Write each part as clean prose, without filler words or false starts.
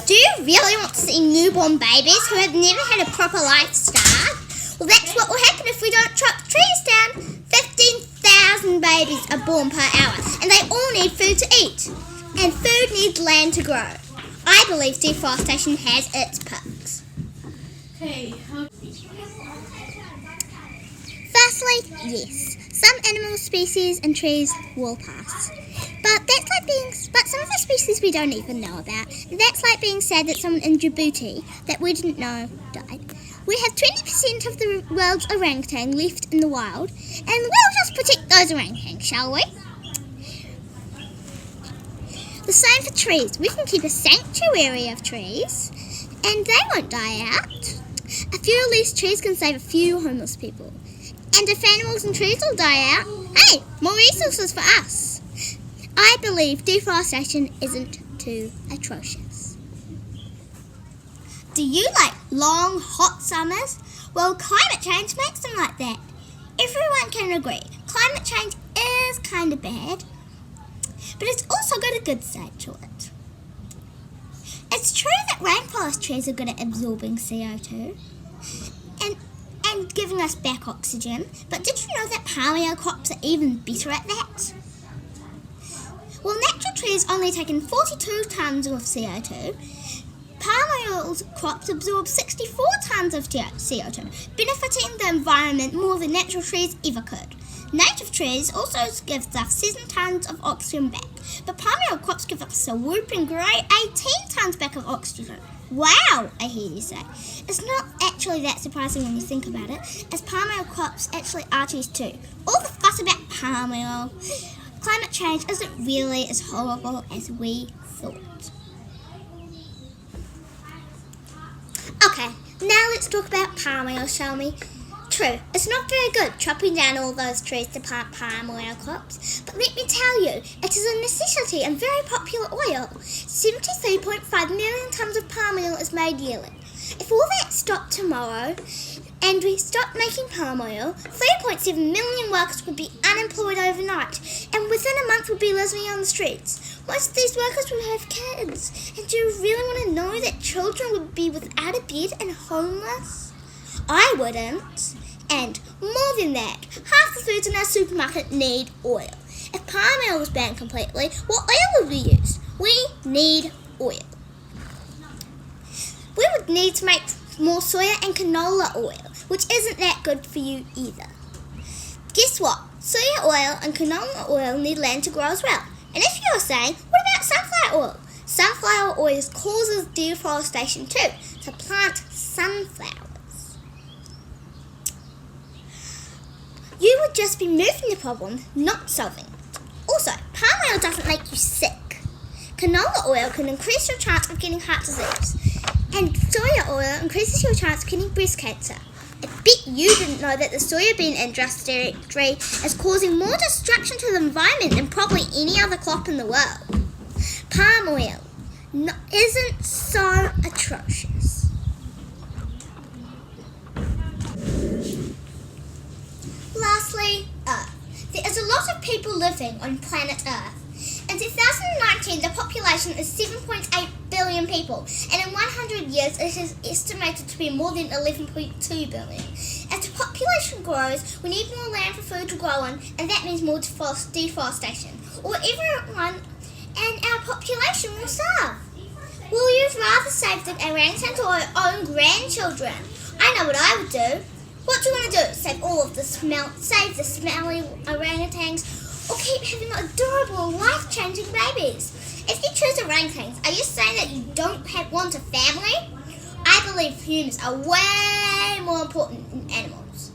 Do you really want to see newborn babies who have never had a proper life starve? Well, that's what will happen if we don't chop trees down. 15,000 babies are born per hour, and they all need food to eat. And food needs land to grow. I believe deforestation has its perks. Firstly, yes, some animal species and trees will pass. But some of the species we don't even know about. That's like being sad that someone in Djibouti that we didn't know died. We have 20% of the world's orangutan left in the wild, and we'll just protect those orangutans, shall we? The same for trees. We can keep a sanctuary of trees, and they won't die out. A few released trees can save a few homeless people. And if animals and trees all die out, hey, more resources for us. I believe deforestation isn't too atrocious. Do you like long, hot summers? Well, climate change makes them like that. Everyone can agree, climate change is kind of bad, but it's also got a good side to it. It's true that rainforest trees are good at absorbing CO2 and giving us back oxygen, but did you know that palm oil crops are even better at that? Well, natural trees only take in 42 tonnes of CO2. Palm oil crops absorb 64 tonnes of CO2, benefiting the environment more than natural trees ever could. Native trees also give us 7 tonnes of oxygen back, but palm oil crops give us a whooping great 18 tonnes back of oxygen. Wow, I hear you say. It's not actually that surprising when you think about it, as palm oil crops actually are trees too. All the fuss about palm oil. Climate change isn't really as horrible as we thought. Okay, now let's talk about palm oil, shall we? True, it's not very good chopping down all those trees to plant palm oil crops, but let me tell you, it is a necessity and very popular oil. 73.5 million tonnes of palm oil is made yearly. If all that stopped tomorrow and we stopped making palm oil, 3.7 million workers would be unemployed overnight, and within a month would be living on the streets. Most of these workers would have kids, and do you really want to know that children would be without a bed and homeless? I wouldn't. And more than that, half the foods in our supermarket need oil. If palm oil was banned completely, what oil would we use? We need oil. We would need to make more soya and canola oil, which isn't that good for you either. Guess what? Soya oil and canola oil need land to grow as well. And if you're saying, what about sunflower oil? Sunflower oil causes deforestation too, so plant sunflowers. You would just be moving the problem, not solving it. Also, palm oil doesn't make you sick. Canola oil can increase your chance of getting heart disease. And soya oil increases your chance of getting breast cancer. I bet you didn't know that the soybean industry is causing more destruction to the environment than probably any other crop in the world. Palm oil isn't so atrocious. Lastly, Earth. There is a lot of people living on planet Earth. In 2019, the population is 7.8 billion people, and in 100 years it is estimated to be more than 11.2 billion. As the population grows, we need more land for food to grow on, and that means more deforestation, or everyone and our population will starve. Will you rather save the orangutans or our own grandchildren? I know what I would do. What do you want to do? Save the smelly orangutans, or keep having adorable, life-changing babies? If you choose orangutans, are you saying that you don't want a family? I believe humans are way more important than animals.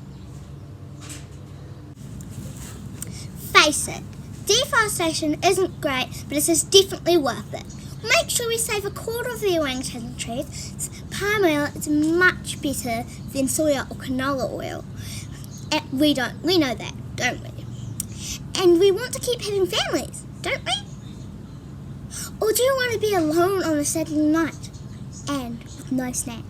Face it, deforestation isn't great, but it is definitely worth it. Make sure we save a quarter of the orangutan trees. Palm oil is much better than soya or canola oil. And we know that, don't we? And we want to keep having families, don't we? Or do you want to be alone on a Saturday night and with no snacks?